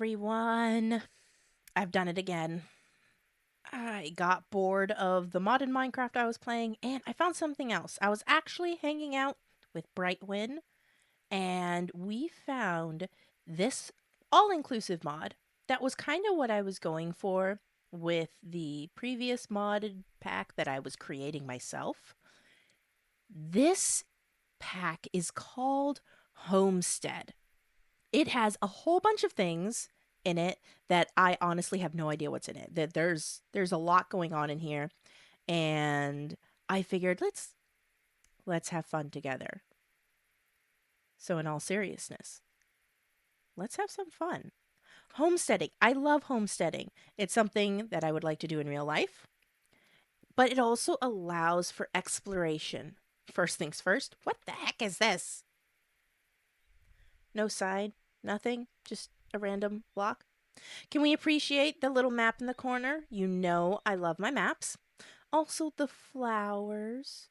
everyone. I've done it again. I got bored of the modded Minecraft I was playing and I found something else. I was actually hanging out with Brightwin and we found this all inclusive mod that was kind of what I was going for with the previous modded pack that I was creating myself. This pack is called Homestead. It has a whole bunch of things in it that I honestly have no idea what's in it. That there's a lot going on in here, and I figured let's have fun together. So in all seriousness, let's have some fun. Homesteading. I love homesteading. It's something that I would like to do in real life, but it also allows for exploration. First things first, what the heck is this? No side, nothing, just a random block. Can we appreciate the little map in the corner? You know I love my maps. Also, the flowers.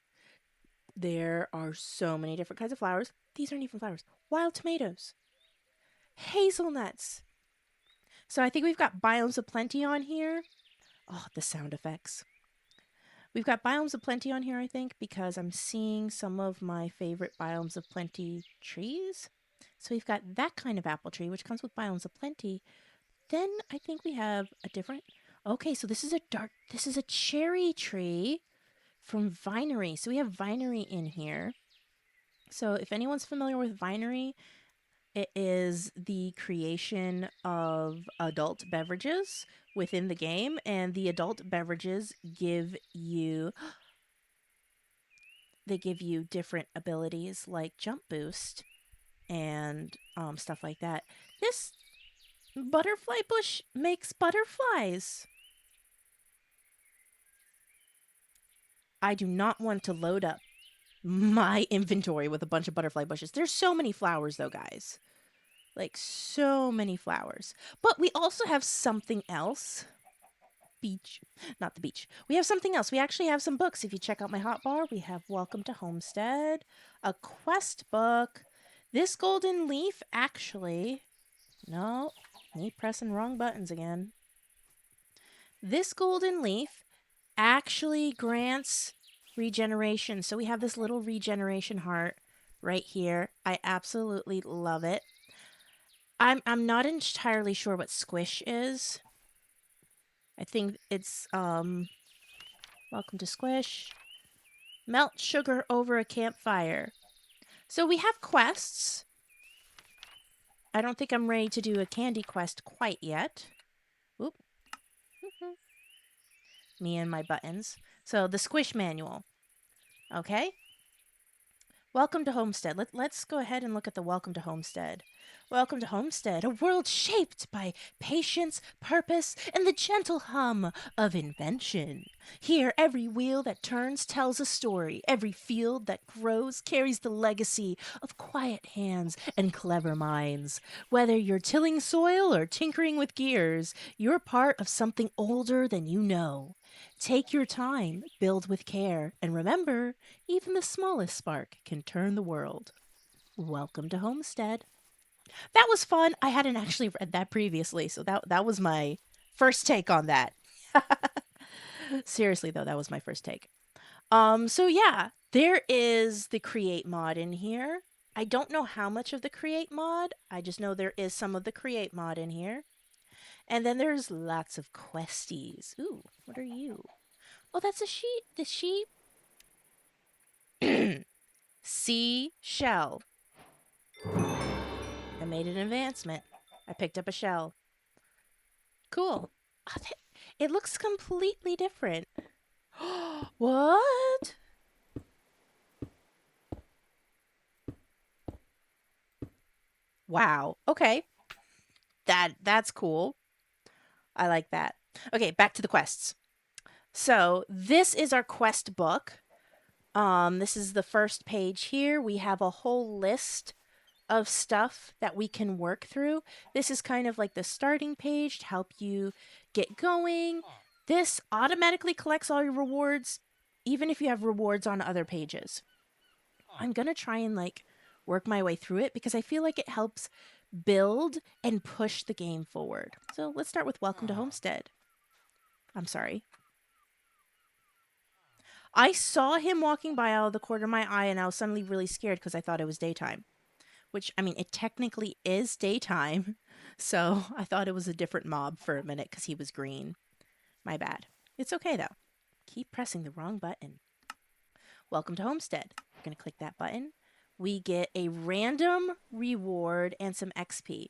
There are so many different kinds of flowers. These aren't even flowers. Wild tomatoes. Hazelnuts. So I think we've got biomes of plenty on here. Oh, the sound effects. We've got biomes of plenty on here, I think, because I'm seeing some of my favorite biomes of plenty trees. So we've got that kind of apple tree, which comes with biomes of plenty. Then I think we have a different. Okay, so this is a cherry tree from Vinery. So we have Vinery in here. So if anyone's familiar with Vinery, it is the creation of adult beverages within the game, and the adult beverages give you different abilities like jump boost and stuff like that. This butterfly bush makes butterflies. I do not want to load up my inventory with a bunch of butterfly bushes. There's so many flowers though, guys. Like so many flowers. But we also have something else. Beach. Not the beach. We have something else. We actually have some books. If you check out my hotbar, we have Welcome to Homestead, a quest book. This golden leaf actually. No, me pressing wrong buttons again. This golden leaf actually grants regeneration. So we have this little regeneration heart right here. I absolutely love it. I'm not entirely sure what squish is. I think it's welcome to squish. Melt sugar over a campfire. So we have quests. I don't think I'm ready to do a candy quest quite yet. Oop. Me and my buttons. So the squish manual. Okay. Welcome to Homestead. Let's go ahead and look at the Welcome to Homestead. Welcome to Homestead, a world shaped by patience, purpose, and the gentle hum of invention. Here, every wheel that turns tells a story. Every field that grows carries the legacy of quiet hands and clever minds. Whether you're tilling soil or tinkering with gears, you're part of something older than you know. Take your time, build with care, and remember, even the smallest spark can turn the world. Welcome to Homestead. That was fun. I hadn't actually read that previously, so that was my first take on that. Seriously though, that was my first take. So yeah, there is the create mod in here. I don't know how much of the create mod. I just know there is some of the create mod in here. And then there's lots of questies. Ooh, what are you? Oh, that's a sheep. The sheep. Seashell. I made an advancement. I picked up a shell. Cool. Oh, it looks completely different. What? Wow. Okay. That's cool. I like that. Okay, back to the quests. So, this is our quest book. This is the first page here. We have a whole list of stuff that we can work through. This is kind of like the starting page to help you get going. This automatically collects all your rewards, even if you have rewards on other pages. I'm going to try and like work my way through it because I feel like it helps build, and push the game forward. So let's start with Welcome to Homestead. I'm sorry. I saw him walking by out of the corner of my eye, and I was suddenly really scared because I thought it was daytime. Which, I mean, it technically is daytime. So I thought it was a different mob for a minute because he was green. My bad. It's okay, though. Keep pressing the wrong button. Welcome to Homestead. We're going to click that button. We get a random reward and some XP.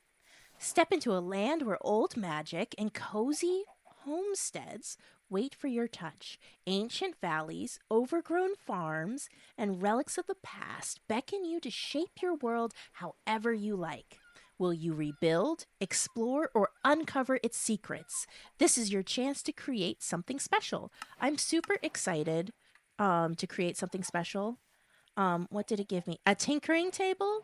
Step into a land where old magic and cozy homesteads wait for your touch. Ancient valleys, overgrown farms, and relics of the past beckon you to shape your world however you like. Will you rebuild, explore, or uncover its secrets? This is your chance to create something special. I'm super excited to create something special. What did it give me? A tinkering table?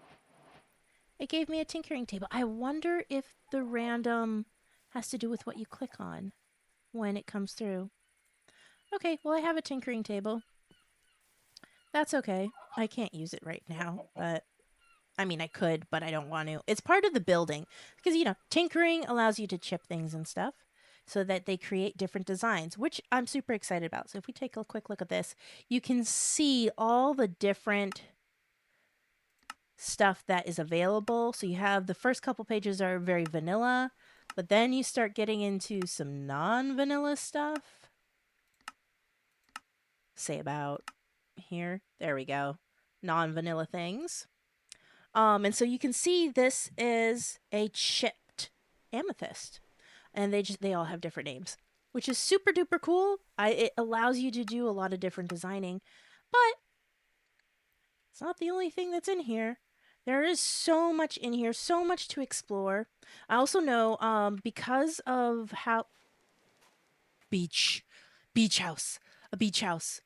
It gave me a tinkering table. I wonder if the random has to do with what you click on when it comes through. Okay, well, I have a tinkering table. That's okay. I can't use it right now, but I mean, I could, but I don't want to. It's part of the building because, tinkering allows you to chip things and stuff so that they create different designs, which I'm super excited about. So if we take a quick look at this, you can see all the different stuff that is available. So you have the first couple pages are very vanilla, but then you start getting into some non-vanilla stuff. Say about here. There we go. Non-vanilla things. And so you can see this is a chipped amethyst. And they all have different names, which is super duper cool. It allows you to do a lot of different designing, but it's not the only thing that's in here. There is so much in here, so much to explore. I also know because of how beach house, a beach house.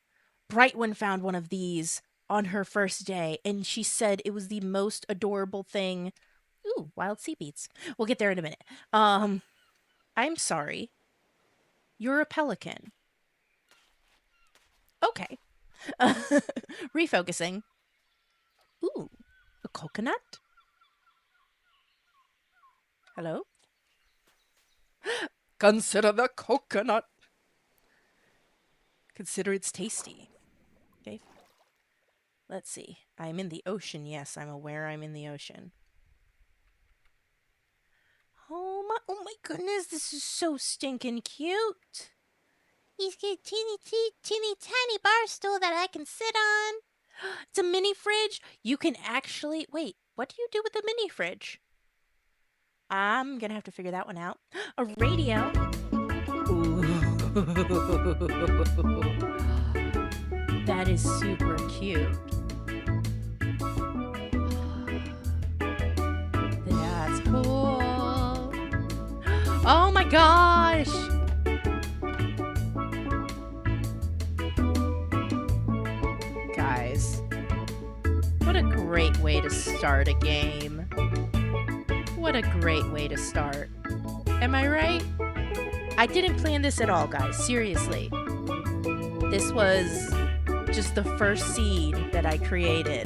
Brightwin found one of these on her first day, and she said it was the most adorable thing. Ooh, wild sea beets. We'll get there in a minute. I'm sorry. You're a pelican. Okay. Refocusing. Ooh, a coconut? Hello? Consider the coconut. Consider it's tasty. Okay. Let's see. I'm in the ocean. Yes, I'm aware I'm in the ocean. Oh my goodness, this is so stinking cute. He's got a teeny tiny bar stool that I can sit on. It's a mini fridge. You can actually wait. What do you do with the mini fridge? I'm gonna have to figure that one out. A radio. Ooh. That is super cute. That's cool. Oh my gosh! Guys, what a great way to start a game. What a great way to start. Am I right? I didn't plan this at all, guys. Seriously. This was just the first seed that I created.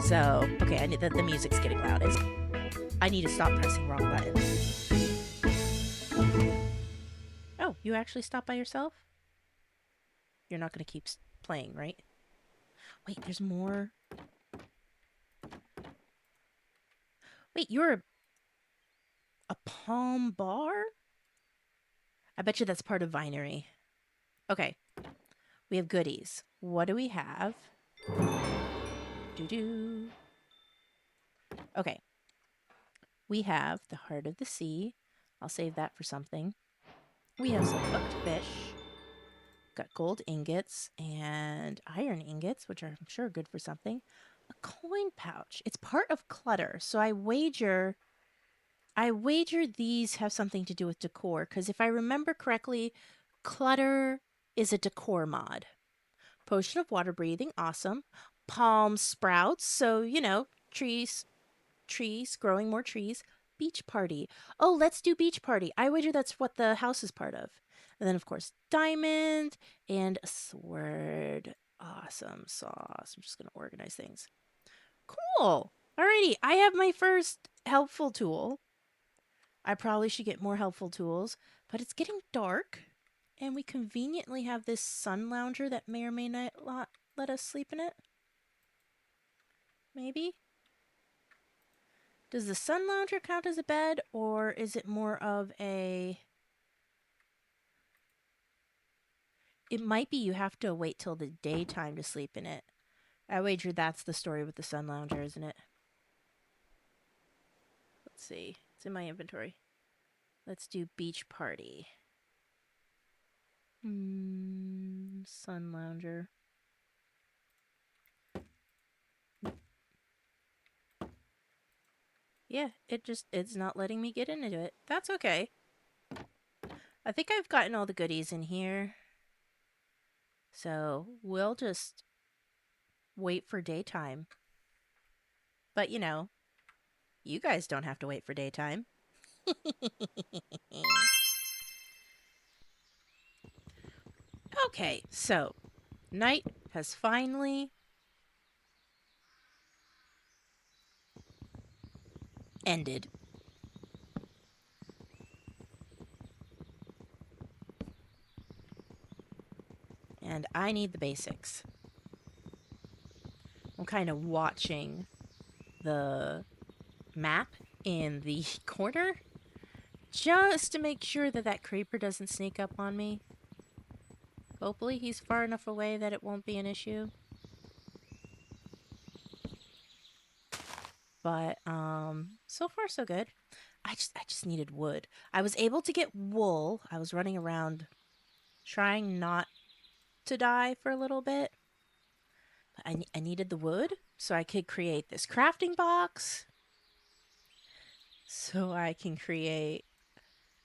So, okay, the music's getting loud. I need to stop pressing wrong buttons. Oh, you actually stopped by yourself? You're not going to keep playing, right? Wait, there's more. Wait, you're a palm bar? I bet you that's part of Vinery. Okay. We have goodies. What do we have? Doo-doo. Okay. We have the Heart of the Sea. I'll save that for something. We have some cooked fish. Got gold ingots and iron ingots, which are, I'm sure, good for something. A coin pouch. It's part of clutter, so I wager these have something to do with decor, because if I remember correctly, clutter is a decor mod. Potion of water breathing, awesome. Palm sprouts, so, trees, growing more trees. Beach party. Oh, let's do beach party. I wager that's what the house is part of. And then, of course, diamond and a sword. Awesome sauce. I'm just going to organize things. Cool. Alrighty, I have my first helpful tool. I probably should get more helpful tools, but it's getting dark, and we conveniently have this sun lounger that may or may not let us sleep in it. Maybe? Does the sun lounger count as a bed, or is it more of a... It might be you have to wait till the daytime to sleep in it. I wager that's the story with the sun lounger, isn't it? Let's see. It's in my inventory. Let's do beach party. Sun lounger. Yeah, it's not letting me get into it. That's okay. I think I've gotten all the goodies in here. So we'll just wait for daytime. But you know, you guys don't have to wait for daytime. Okay, so night has finally ended. And I need the basics. I'm kind of watching the map in the corner just to make sure that that creeper doesn't sneak up on me. Hopefully he's far enough away that it won't be an issue. But so far so good. I just needed wood. I was able to get wool. I was running around trying not to die for a little bit. But I needed the wood so I could create this crafting box. So I can create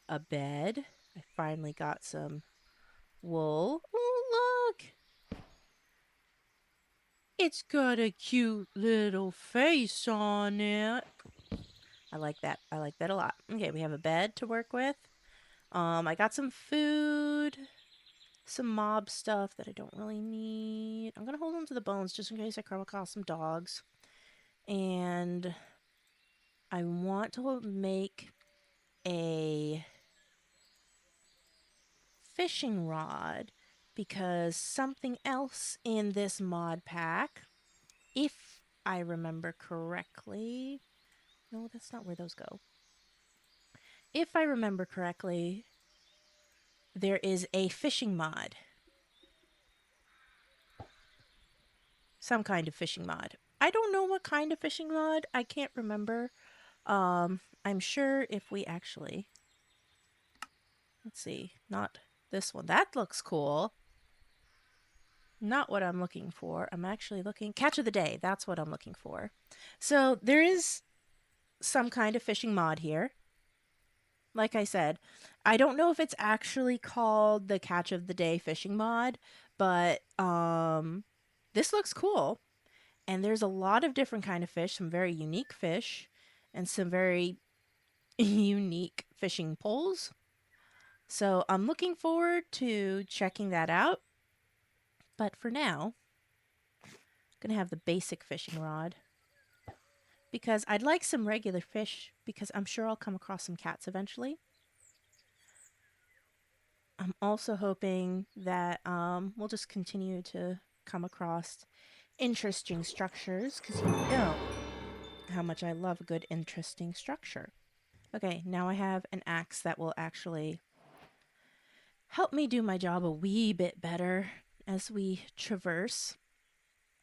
a bed. I finally got some wool. Oh, look! It's got a cute little face on it. I like that. I like that a lot. Okay, we have a bed to work with. I got some food, some mob stuff that I don't really need. I'm gonna hold on to the bones just in case I come across some dogs. And I want to make a fishing rod because something else in this mod pack, if I remember correctly, no, that's not where those go. If I remember correctly, there is a fishing mod. Some kind of fishing mod. I don't know what kind of fishing mod. I can't remember. I'm sure if we actually... Let's see. Not this one. That looks cool. Not what I'm looking for. I'm actually looking... Catch of the day. That's what I'm looking for. So there is some kind of fishing mod here. Like I said, I don't know if it's actually called the Catch of the Day fishing mod, but this looks cool. And there's a lot of different kind of fish, some very unique fish, and some very unique fishing poles. So I'm looking forward to checking that out. But for now, I'm going to have the basic fishing rod. Because I'd like some regular fish, because I'm sure I'll come across some cats eventually. I'm also hoping that we'll just continue to come across interesting structures, because you know how much I love a good interesting structure. Okay, now I have an axe that will actually help me do my job a wee bit better as we traverse.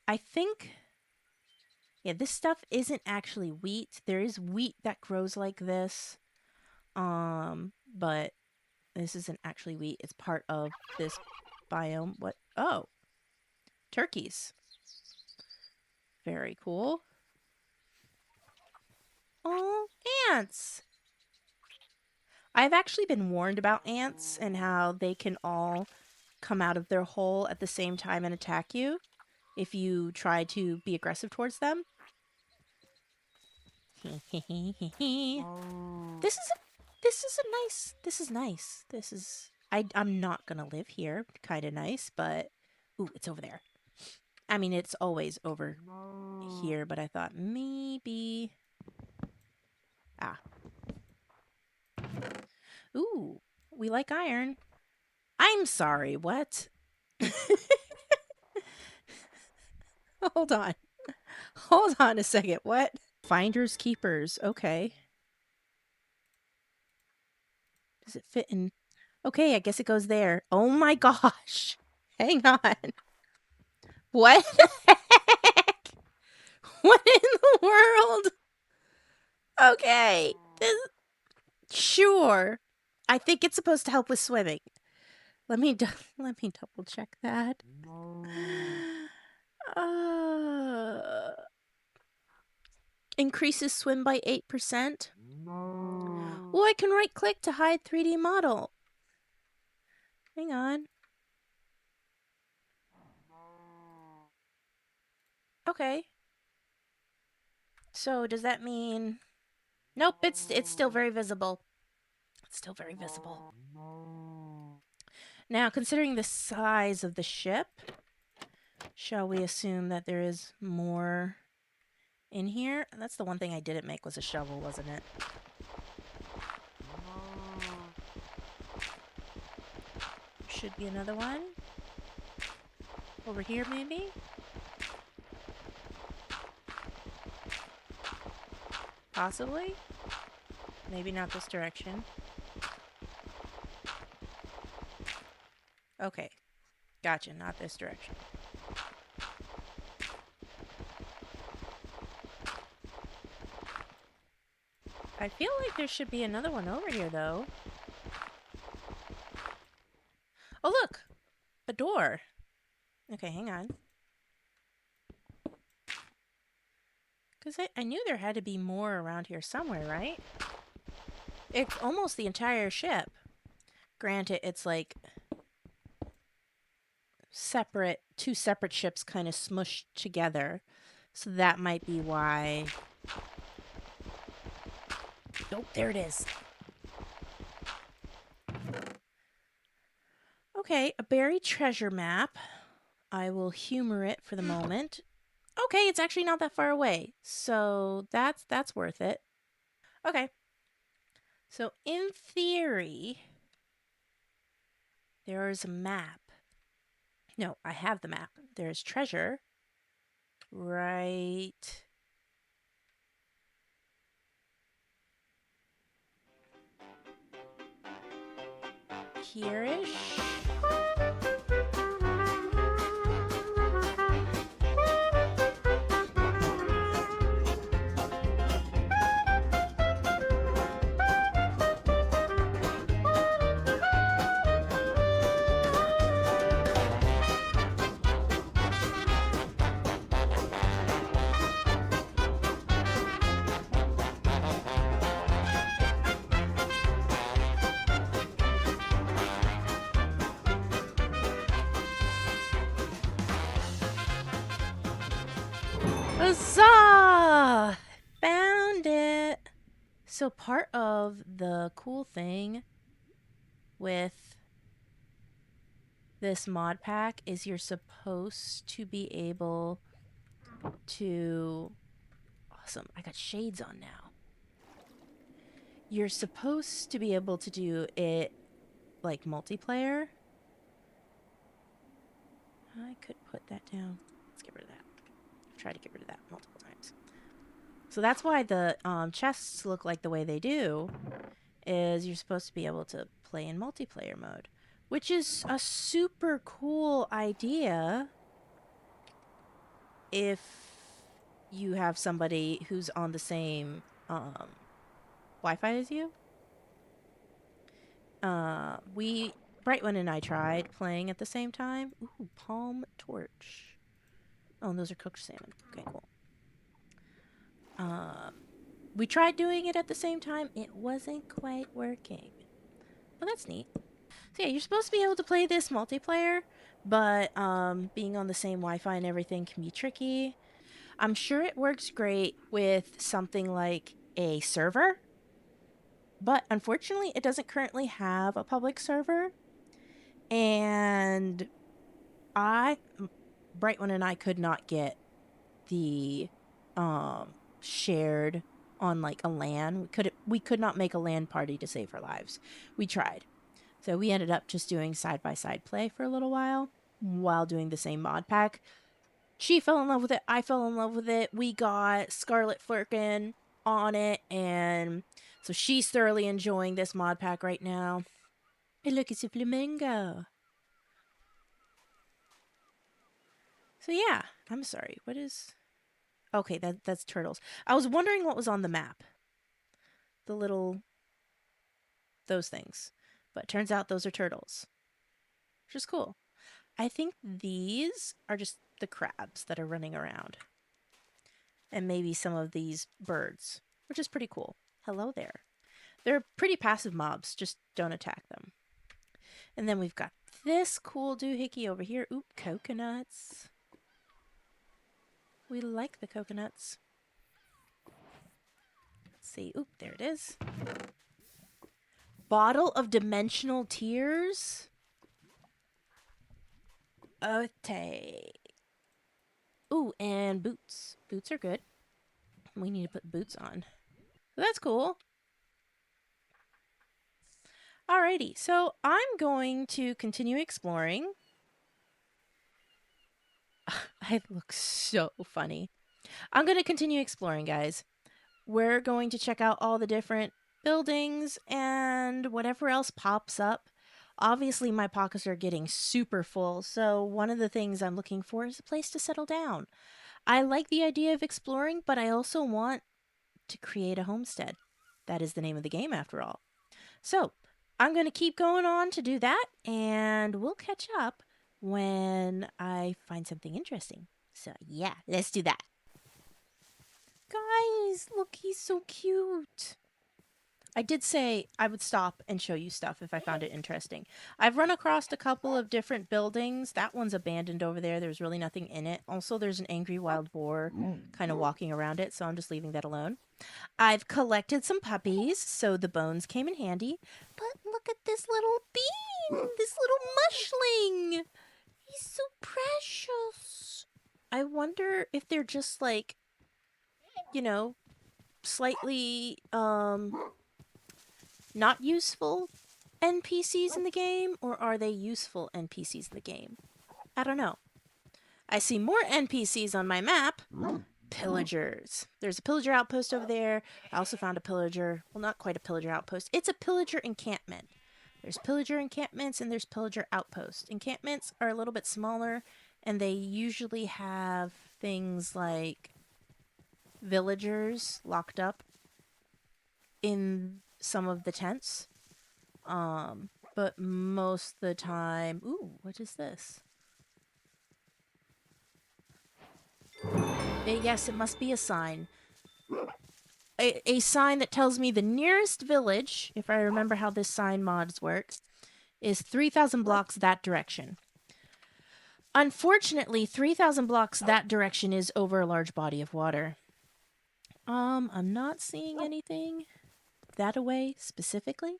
I think, yeah, this stuff isn't actually wheat. There is wheat that grows like this, but this isn't actually wheat. It's part of this biome. What? Oh, turkeys. Very cool. Oh, ants. I've actually been warned about ants and how they can all come out of their hole at the same time and attack you if you try to be aggressive towards them. This is nice. I'm not gonna live here. Kind of nice, but ooh, it's over there. I mean, it's always over here, but I thought maybe Ah. Ooh, we like iron. I'm sorry, what? Hold on. Hold on a second. What? Finders keepers. Okay. Does it fit in? Okay, I guess it goes there. Oh my gosh. Hang on. What the heck? What in the world? Okay. This, sure. I think it's supposed to help with swimming. Let me let me double check that. Uh, increases swim by 8%. Well, I can right click to hide 3D model. Hang on. Okay. So does that mean? Nope, it's still very visible. It's still very visible. Now, considering the size of the ship, shall we assume that there is more in here? That's the one thing I didn't make was a shovel, wasn't it? Should be another one. Over here, maybe? Possibly? Maybe not this direction. Okay. Gotcha, not this direction. I feel like there should be another one over here, though. Oh, look! A door. Okay, hang on. Because I knew there had to be more around here somewhere, right? It's almost the entire ship. Granted, it's like separate, two separate ships kind of smushed together. So that might be why. Oh, there it is. Okay, a buried treasure map. I will humor it for the moment. Okay, it's actually not that far away. So that's worth it. Okay. So in theory, there is a map. No, I have the map. There's treasure right here-ish. Huzzah! Found it! So part of the cool thing with this mod pack is you're supposed to be able to... Awesome, I got shades on now. You're supposed to be able to do it like multiplayer. I could put that down. Let's get rid of that. I've tried to get rid of that multiple times. So that's why the chests look like the way they do, is you're supposed to be able to play in multiplayer mode, which is a super cool idea if you have somebody who's on the same Wi-Fi as you. Brightwin and I tried playing at the same time. Ooh, palm torch. Oh, and those are cooked salmon. Okay, cool. We tried doing it at the same time. It wasn't quite working. But that's neat. So yeah, you're supposed to be able to play this multiplayer, but being on the same Wi-Fi and everything can be tricky. I'm sure it works great with something like a server, but unfortunately it doesn't currently have a public server. And Brightone and I could not get the shared on like a LAN. We could not make a LAN party to save our lives. We tried. So we ended up just doing side by side play for a little while doing the same mod pack. She fell in love with it. I fell in love with it. We got Scarlet Flirkin on it, and so she's thoroughly enjoying this mod pack right now. Hey, look, it's a flamingo. So yeah, I'm sorry. What is? Okay, that's turtles. I was wondering what was on the map. The little those things, but turns out those are turtles, which is cool. I think these are just the crabs that are running around, and maybe some of these birds, which is pretty cool. Hello there. They're pretty passive mobs, just don't attack them. And then we've got this cool doohickey over here. Oop, coconuts. We like the coconuts. Let's see. Oop, there it is. Bottle of Dimensional Tears. Okay. Ooh, and boots. Boots are good. We need to put boots on. That's cool. Alrighty, so I'm going to continue exploring. I look so funny. I'm going to continue exploring, guys. We're going to check out all the different buildings and whatever else pops up. Obviously, my pockets are getting super full, so one of the things I'm looking for is a place to settle down. I like the idea of exploring, but I also want to create a homestead. That is the name of the game, after all. So, I'm going to keep going on to do that, and we'll catch up when I find something interesting. So, yeah, let's do that. Guys, look, he's so cute. I did say I would stop and show you stuff if I found it interesting. I've run across a couple of different buildings. That one's abandoned over there. There's really nothing in it. Also, there's an angry wild boar kind of walking around it, so I'm just leaving that alone. I've collected some puppies, so the bones came in handy. But look at this little bean, this little mushling. He's so precious. I wonder if they're just like, slightly not useful NPCs in the game, or are they useful NPCs in the game? I don't know. I see more NPCs on my map. Pillagers. There's a pillager outpost over there. I also found a pillager. Well, not quite a pillager outpost. It's a pillager encampment. There's pillager encampments and there's pillager outposts. Encampments are a little bit smaller, and they usually have things like villagers locked up in some of the tents. But most of the time... Ooh, what is this? Yes, it must be a sign. A sign that tells me the nearest village, if I remember how this sign mods works, is 3,000 blocks that direction. Unfortunately, 3,000 blocks that direction is over a large body of water. I'm not seeing anything that away specifically.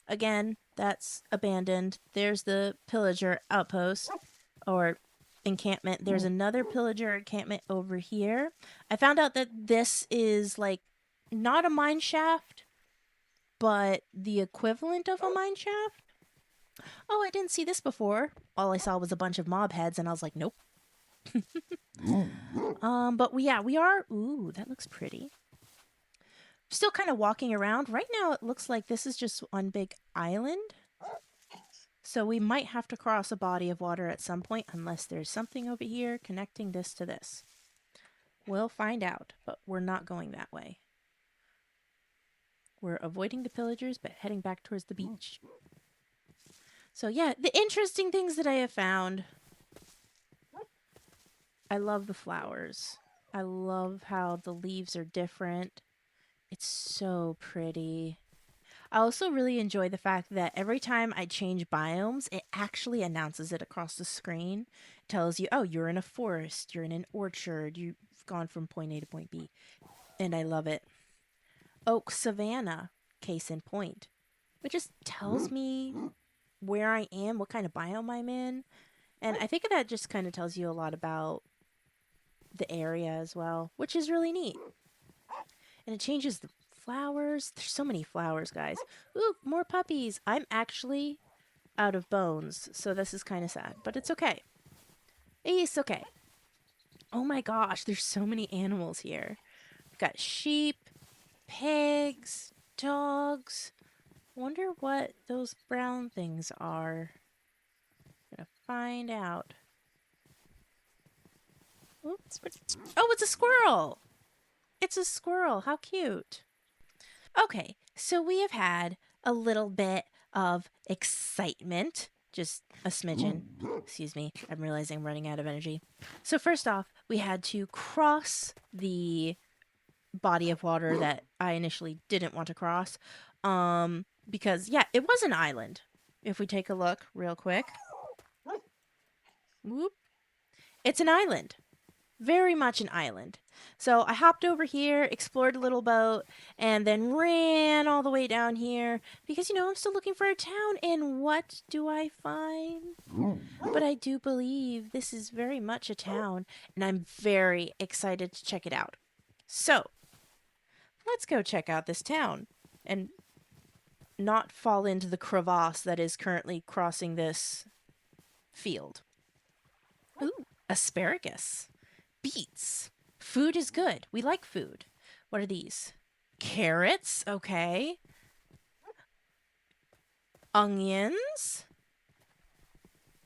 Again, that's abandoned. There's the pillager outpost, or encampment. There's another pillager encampment over here. I found out that this is like not a mine shaft, but the equivalent of a mine shaft. Oh, I didn't see this before. All I saw was a bunch of mob heads, and I was like, nope. But we are. Ooh, that looks pretty. Still kind of walking around. Right now, it looks like this is just one big island. So we might have to cross a body of water at some point, unless there's something over here connecting this to this. We'll find out, but we're not going that way. We're avoiding the pillagers, but heading back towards the beach. So yeah, the interesting things that I have found. I love the flowers. I love how the leaves are different. It's so pretty. I also really enjoy the fact that every time I change biomes, it actually announces it across the screen. It tells you, oh, you're in a forest, you're in an orchard, you've gone from point A to point B. And I love it. Oak Savanna, case in point. It just tells me where I am, what kind of biome I'm in. And I think that just kind of tells you a lot about the area as well, which is really neat. And it changes the flowers. There's so many flowers, guys. Ooh, more puppies. I'm actually out of bones, so this is kind of sad, but it's okay. It's okay. Oh my gosh, there's so many animals here. We've got sheep, pigs, dogs. Wonder what those brown things are. Gonna find out. Oops. Oh, it's a squirrel. It's a squirrel. How cute. Okay, so we have had a little bit of excitement. Just a smidgen. Excuse me. I'm realizing I'm running out of energy. So first off, we had to cross the body of water that I initially didn't want to cross. Because yeah, it was an island. If we take a look real quick. Whoop. It's an island. Very much an island. So I hopped over here, explored a little boat, and then ran all the way down here because, I'm still looking for a town. And what do I find? But I do believe this is very much a town, and I'm very excited to check it out. So let's go check out this town and not fall into the crevasse that is currently crossing this field. Ooh, asparagus. Beets. Food is good. We like food. What are these? Carrots. Okay. Onions.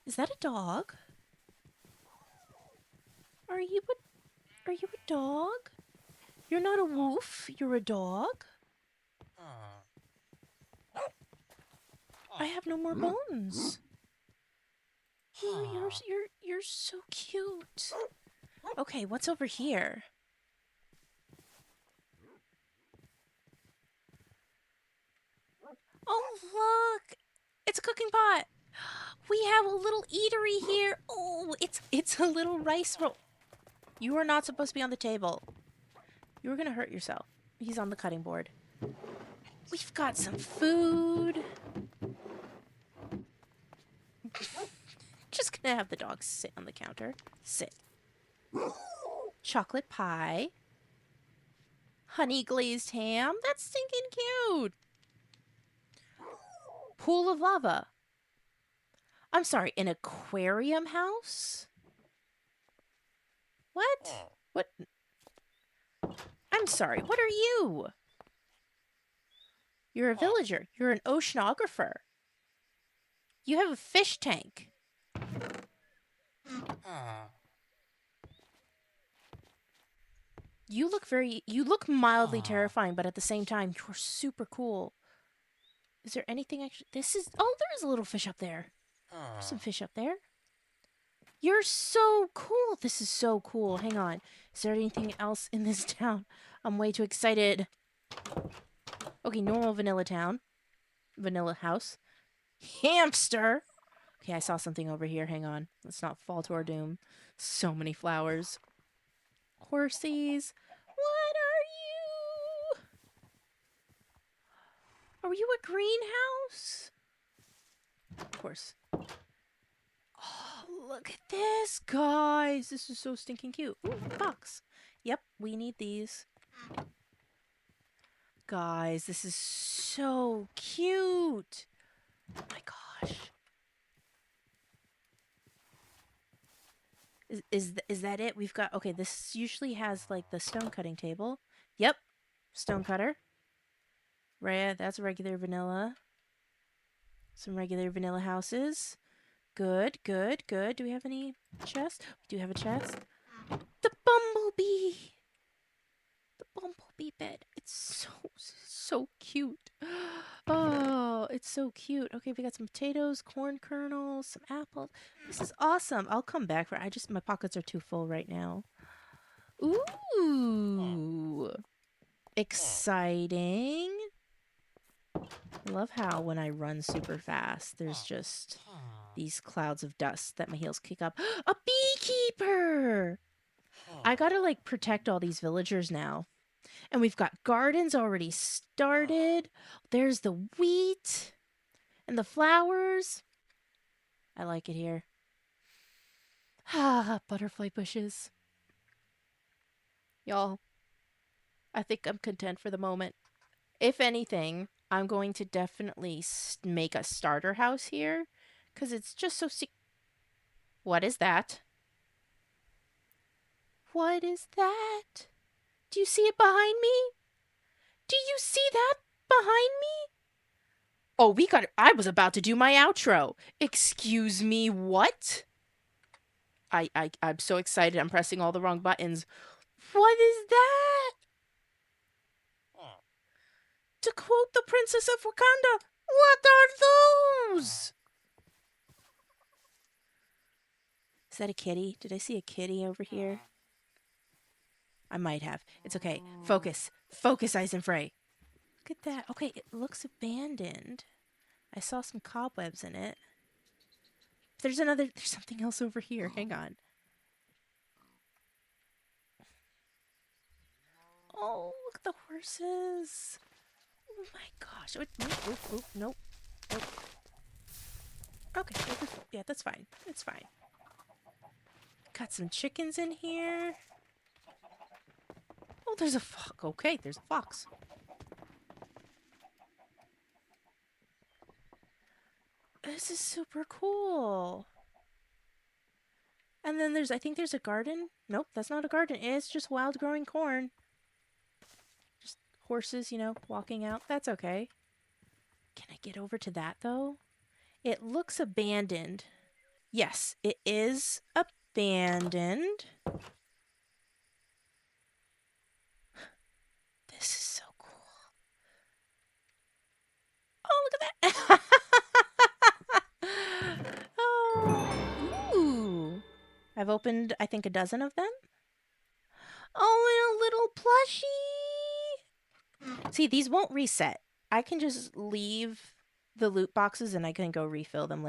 Is that a dog? Are you a dog? You're not a wolf. You're a dog. I have no more bones. Oh, you're so cute. Okay, what's over here? Oh, look! It's a cooking pot. We have a little eatery here. Oh, it's a little rice roll. You are not supposed to be on the table. You were gonna hurt yourself. He's on the cutting board. We've got some food. Just gonna have the dog sit on the counter. Sit. Chocolate pie. Honey glazed ham. That's stinking cute. Pool of lava. I'm sorry, an aquarium house? What? What? I'm sorry, what are you? You're a villager. You're an oceanographer. You have a fish tank. You look mildly terrifying, but at the same time, you're super cool. Is there anything actually? There is a little fish up there. There's some fish up there. You're so cool. This is so cool. Hang on. Is there anything else in this town? I'm way too excited. Okay, normal vanilla town. Vanilla house. Hamster. Okay, I saw something over here. Hang on. Let's not fall to our doom. So many flowers. Horsies. What are you? Are you a greenhouse? Of course. Oh, look at this, guys. This is so stinking cute. Ooh, box. Yep, we need these. Guys, this is so cute. Oh my gosh. Is that it? We've got, okay, this usually has like the stone cutting table. Yep, stone cutter. Right, that's regular vanilla. Some regular vanilla houses. Good, good, good. Do we have any chests? We do have a chest. The bumblebee! The bumblebee bed. It's so cute. Oh, it's so cute. Okay, we got some potatoes, corn kernels, some apples. This is awesome. I'll come back for my pockets are too full right now. Ooh. Exciting. I love how when I run super fast, there's just these clouds of dust that my heels kick up. A beekeeper! I gotta like protect all these villagers now. And we've got gardens already started. There's the wheat and the flowers. I like it here. Ah, butterfly bushes. Y'all, I think I'm content for the moment. If anything, I'm going to definitely make a starter house here because it's just so. What is that? What is that? Do you see it behind me? Do you see that behind me? Oh, we got it. I was about to do my outro. Excuse me, what? I'm so excited. I'm pressing all the wrong buttons. What is that? To quote the Princess of Wakanda, what are those? Is that a kitty? Did I see a kitty over here? I might have. It's okay. Focus. Focus, Eisenfrey. Look at that. Okay, it looks abandoned. I saw some cobwebs in it. There's something else over here. Hang on. Oh, look at the horses. Oh my gosh. Oh, nope. Nope. Okay, yeah, that's fine. It's fine. Got some chickens in here. Oh, there's a fox. Okay, there's a fox. This is super cool. And then I think there's a garden. Nope, that's not a garden. It's just wild growing corn. Just horses, walking out. That's okay. Can I get over to that, though? It looks abandoned. Yes, it is abandoned. This is so cool. Oh, look at that. Oh, ooh. I've opened, I think, a dozen of them. Oh, and a little plushie. See, these won't reset. I can just leave the loot boxes and I can go refill them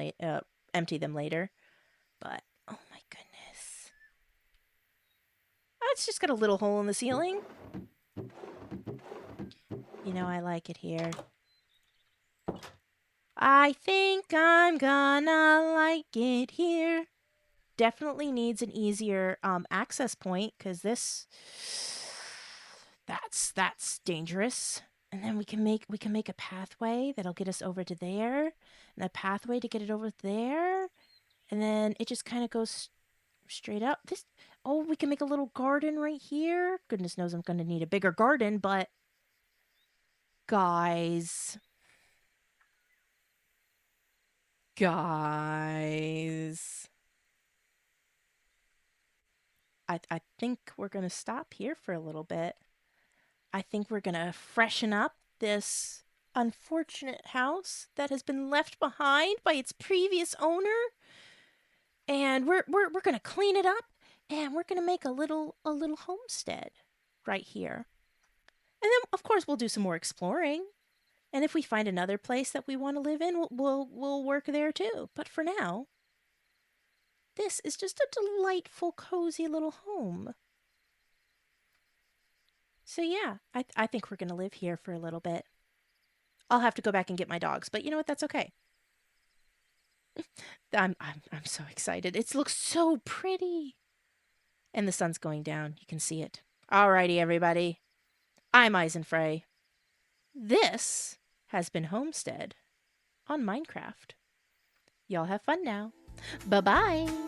empty them later. But, oh my goodness. Oh, it's just got a little hole in the ceiling. I like it here. I think I'm gonna like it here. Definitely needs an easier access point because that's dangerous. And then we can make a pathway that'll get us over to there, and a pathway to get it over there, and then it just kind of goes straight up. We can make a little garden right here. Goodness knows I'm going to need a bigger garden, but guys, I think we're going to stop here for a little bit. I think we're going to freshen up this unfortunate house that has been left behind by its previous owner. And we're going to clean it up, and we're going to make a little homestead right here. And then of course we'll do some more exploring. And if we find another place that we want to live in, we'll work there too. But for now, this is just a delightful, cozy little home. So yeah, I think we're going to live here for a little bit. I'll have to go back and get my dogs, but you know what? That's okay. I'm so excited. It looks so pretty. And the sun's going down. You can see it. Alrighty, everybody. I'm Eisenfrey. This has been Homestead on Minecraft. Y'all have fun now. Bye-bye.